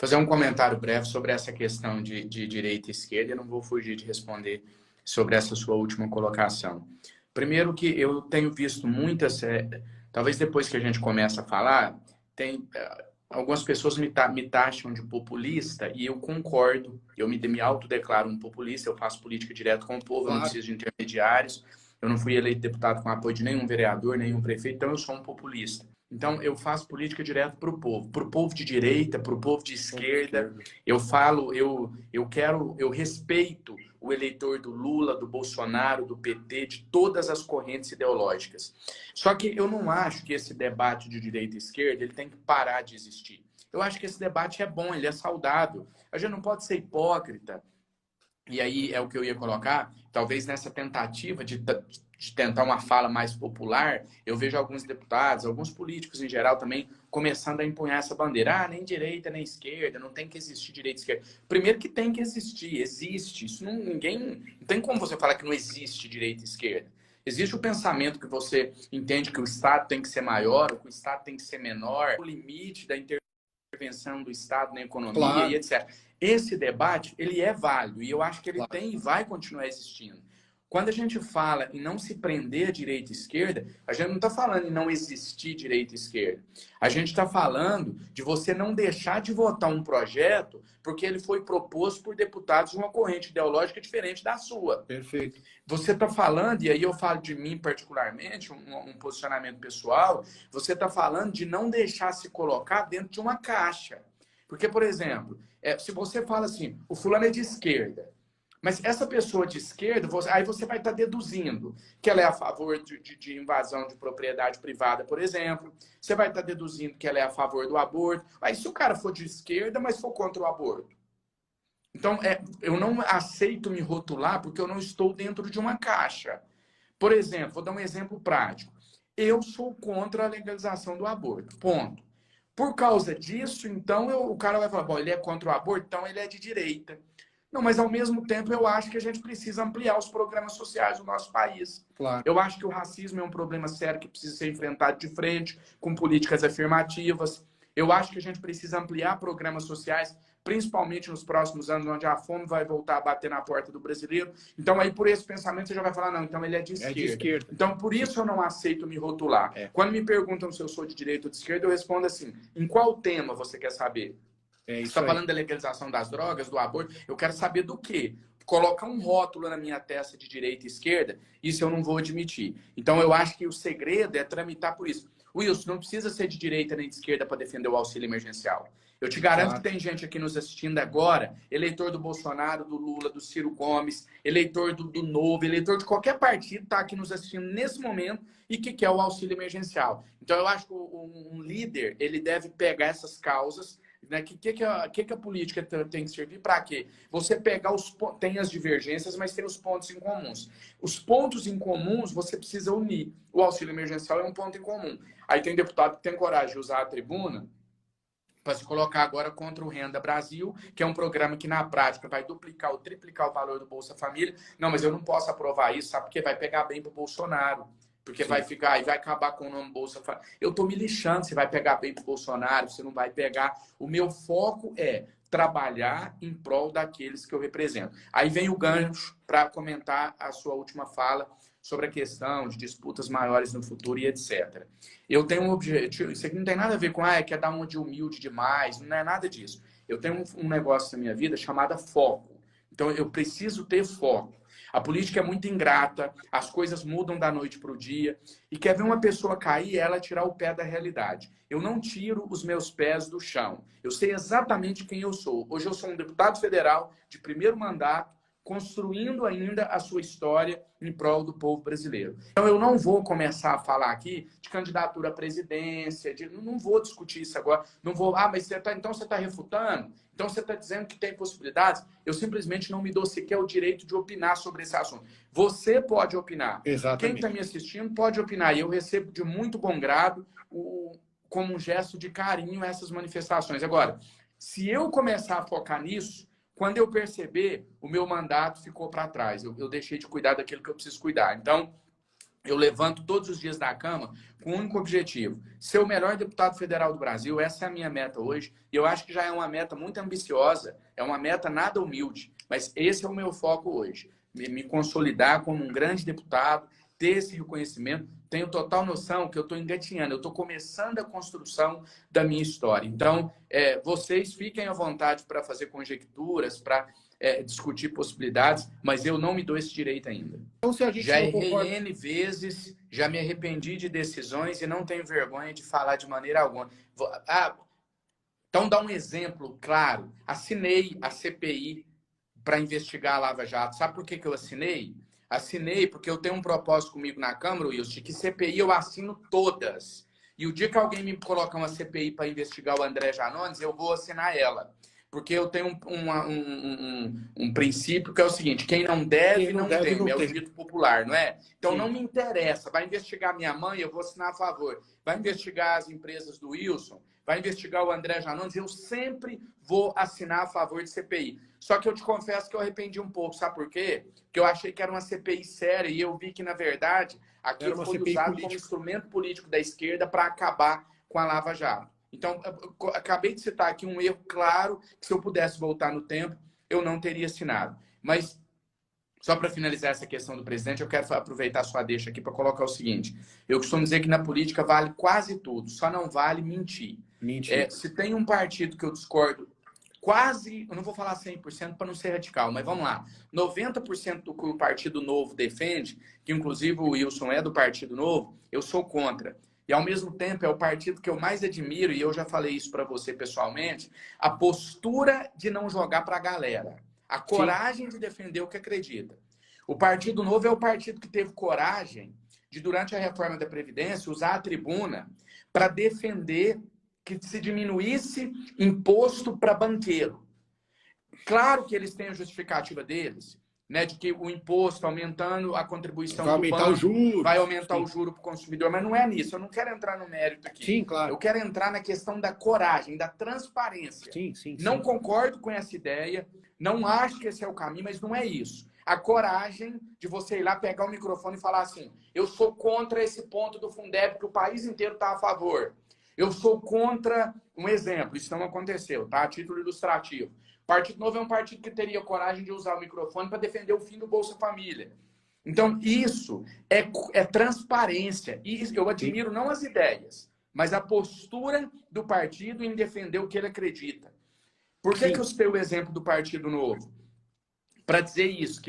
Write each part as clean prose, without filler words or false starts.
fazer um comentário breve sobre essa questão de direita e esquerda. Eu não vou fugir de responder sobre essa sua última colocação. Primeiro que eu tenho visto muitas, talvez depois que a gente começa a falar, tem algumas pessoas me taxam de populista e eu concordo. Eu me autodeclaro um populista, eu faço política direto com o povo, eu não preciso de intermediários, eu não fui eleito deputado com apoio de nenhum vereador, nenhum prefeito, então eu sou um populista. Então, eu faço política direto para o povo de direita, para o povo de esquerda. Eu falo, eu respeito o eleitor do Lula, do Bolsonaro, do PT, de todas as correntes ideológicas. Só que eu não acho que esse debate de direita e esquerda ele tem que parar de existir. Eu acho que esse debate é bom, ele é saudável. A gente não pode ser hipócrita. E aí é o que eu ia colocar, talvez nessa tentativa de tentar uma fala mais popular, eu vejo alguns deputados, alguns políticos em geral também, começando a empunhar essa bandeira. Ah, nem direita, nem esquerda, não tem que existir direita e esquerda. Primeiro que tem que existir, existe. Isso não tem como você falar que não existe direita e esquerda. Existe o pensamento que você entende que o Estado tem que ser maior, ou que o Estado tem que ser menor, o limite da intervenção do Estado na economia e etc. Esse debate, ele é válido e eu acho que ele tem e vai continuar existindo. Quando a gente fala em não se prender à direita e esquerda, a gente não está falando em não existir direita e esquerda. A gente está falando de você não deixar de votar um projeto porque ele foi proposto por deputados de uma corrente ideológica diferente da sua. Perfeito. Você está falando, e aí eu falo de mim particularmente, um posicionamento pessoal, você está falando de não deixar se colocar dentro de uma caixa. Porque, por exemplo, se você fala assim, o fulano é de esquerda, mas essa pessoa de esquerda, aí você vai estar deduzindo que ela é a favor de invasão de propriedade privada, por exemplo. Você vai estar deduzindo que ela é a favor do aborto. Aí se o cara for de esquerda, mas for contra o aborto. Então, eu não aceito me rotular porque eu não estou dentro de uma caixa. Por exemplo, vou dar um exemplo prático. Eu sou contra a legalização do aborto, ponto. Por causa disso, então, o cara vai falar, bom, ele é contra o aborto, então ele é de direita. Não, mas ao mesmo tempo eu acho que a gente precisa ampliar os programas sociais do nosso país. Claro. Eu acho que o racismo é um problema sério que precisa ser enfrentado de frente, com políticas afirmativas. Eu acho que a gente precisa ampliar programas sociais, principalmente nos próximos anos, onde a fome vai voltar a bater na porta do brasileiro. Então, aí, por esse pensamento, você já vai falar, não, então ele é de esquerda. É de esquerda. Então, por isso eu não aceito me rotular. Quando me perguntam se eu sou de direita ou de esquerda, eu respondo assim, em qual tema você quer saber? Você está falando da legalização das drogas, do aborto? Eu quero saber do quê? Colocar um rótulo na minha testa de direita e esquerda, isso eu não vou admitir. Então, eu acho que o segredo é tramitar por isso. Wilson, não precisa ser de direita nem de esquerda para defender o auxílio emergencial. Eu te garanto que tem gente aqui nos assistindo agora, eleitor do Bolsonaro, do Lula, do Ciro Gomes, eleitor do Novo, eleitor de qualquer partido, está aqui nos assistindo nesse momento e que quer o auxílio emergencial. Então, eu acho que um líder, ele deve pegar essas causas. Né? Que a política tem que servir para quê? Você pegar tem as divergências, mas tem os pontos em comuns. Os pontos em comuns você precisa unir. O auxílio emergencial é um ponto em comum. Aí tem deputado que tem coragem de usar a tribuna para se colocar agora contra o Renda Brasil, que é um programa que na prática vai duplicar ou triplicar o valor do Bolsa Família. Não, mas eu não posso aprovar isso, sabe? Porque vai pegar bem para o Bolsonaro. Porque vai ficar e vai acabar com o nome Bolsa Família. Eu tô me lixando se vai pegar bem pro Bolsonaro, se não vai pegar. O meu foco é trabalhar em prol daqueles que eu represento. Aí vem o gancho para comentar a sua última fala sobre a questão de disputas maiores no futuro e etc. Eu tenho um objetivo, isso aqui não tem nada a ver com, quer dar uma de humilde demais, não é nada disso. Eu tenho um negócio na minha vida chamado foco. Então, eu preciso ter foco. A política é muito ingrata, as coisas mudam da noite para o dia. E quer ver uma pessoa cair e ela tirar o pé da realidade. Eu não tiro os meus pés do chão. Eu sei exatamente quem eu sou. Hoje eu sou um deputado federal de primeiro mandato, construindo ainda a sua história em prol do povo brasileiro. Então eu não vou começar a falar aqui de candidatura à presidência, não vou discutir isso agora, não vou, mas então você está refutando? Então você está dizendo que tem possibilidades? Eu simplesmente não me dou sequer o direito de opinar sobre esse assunto. Você pode opinar. Exatamente. Quem está me assistindo pode opinar. E eu recebo de muito bom grado, como um gesto de carinho, essas manifestações. Agora, se eu começar a focar nisso, quando eu perceber, o meu mandato ficou para trás. Eu deixei de cuidar daquilo que eu preciso cuidar. Então, eu levanto todos os dias da cama com um único objetivo: ser o melhor deputado federal do Brasil. Essa é a minha meta hoje. E eu acho que já é uma meta muito ambiciosa, é uma meta nada humilde, mas esse é o meu foco hoje. Me consolidar como um grande deputado, ter esse reconhecimento. Tenho total noção que eu estou engatinhando, eu estou começando a construção da minha história. Então, vocês fiquem à vontade para fazer conjecturas, para discutir possibilidades, mas eu não me dou esse direito ainda. Então, se a gente já não errei concorda... N vezes, já me arrependi de decisões e não tenho vergonha de falar de maneira alguma. Então, dá um exemplo claro. Assinei a CPI para investigar a Lava Jato. Sabe por que eu assinei? Assinei porque eu tenho um propósito comigo na Câmara, Wilson, que CPI eu assino todas. E o dia que alguém me colocar uma CPI para investigar o André Janones, eu vou assinar ela. Porque eu tenho um princípio que é o seguinte: quem não deve, não teme. É o dito popular, não é? Então, não me interessa. Vai investigar minha mãe, eu vou assinar a favor. Vai investigar as empresas do Wilson, vai investigar o André Janones, eu sempre vou assinar a favor de CPI. Só que eu te confesso que eu arrependi um pouco. Sabe por quê? Porque eu achei que era uma CPI séria e eu vi que, na verdade, aquilo foi usado como instrumento político da esquerda para acabar com a Lava Jato. Então, eu acabei de citar aqui um erro claro, que se eu pudesse voltar no tempo, eu não teria assinado. Mas, só para finalizar essa questão do presidente, eu quero aproveitar a sua deixa aqui para colocar o seguinte: eu costumo dizer que na política vale quase tudo, só não vale mentir. Se tem um partido que eu discordo quase, eu não vou falar 100% para não ser radical, mas vamos lá, 90% do que o Partido Novo defende, que inclusive o Wilson é do Partido Novo, eu sou contra. E, ao mesmo tempo, é o partido que eu mais admiro, e eu já falei isso para você pessoalmente, a postura de não jogar para a galera. A coragem de defender o que acredita. O Partido Novo é o partido que teve coragem de, durante a reforma da Previdência, usar a tribuna para defender que se diminuísse imposto para banqueiro. Claro que eles têm a justificativa deles, né, de que o imposto aumentando a contribuição vai aumentar o juro, vai aumentar o juro para o consumidor, mas não é nisso. Eu não quero entrar no mérito aqui. Sim, claro. Eu quero entrar na questão da coragem, da transparência. Não concordo com essa ideia, não acho que esse é o caminho, mas não é isso. A coragem de você ir lá, pegar o microfone e falar assim: eu sou contra esse ponto do Fundeb, que o país inteiro está a favor. Eu sou contra, um exemplo, isso não aconteceu, tá? A título ilustrativo. O Partido Novo é um partido que teria coragem de usar o microfone para defender o fim do Bolsa Família. Então, isso é transparência. E eu admiro não as ideias, mas a postura do partido em defender o que ele acredita. Por que eu citei o exemplo do Partido Novo? Para dizer isso.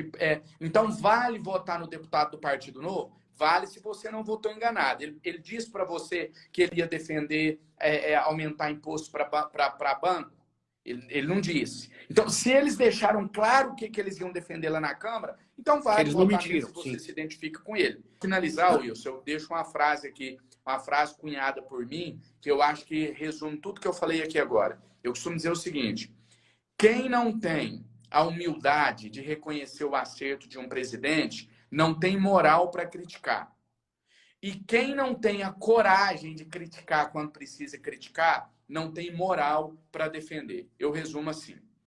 Então, vale votar no deputado do Partido Novo? Vale se você não votou enganado. Ele disse para você que ele ia defender aumentar imposto para banco? Ele não disse. Então, se eles deixaram claro o que eles iam defender lá na Câmara, então vale votar nele se você se identifica com ele. Finalizar, Wilson, eu deixo uma frase aqui, uma frase cunhada por mim, que eu acho que resume tudo que eu falei aqui agora. Eu costumo dizer o seguinte: quem não tem a humildade de reconhecer o acerto de um presidente, não tem moral para criticar. E quem não tem a coragem de criticar quando precisa criticar, não tem moral para defender. Eu resumo assim.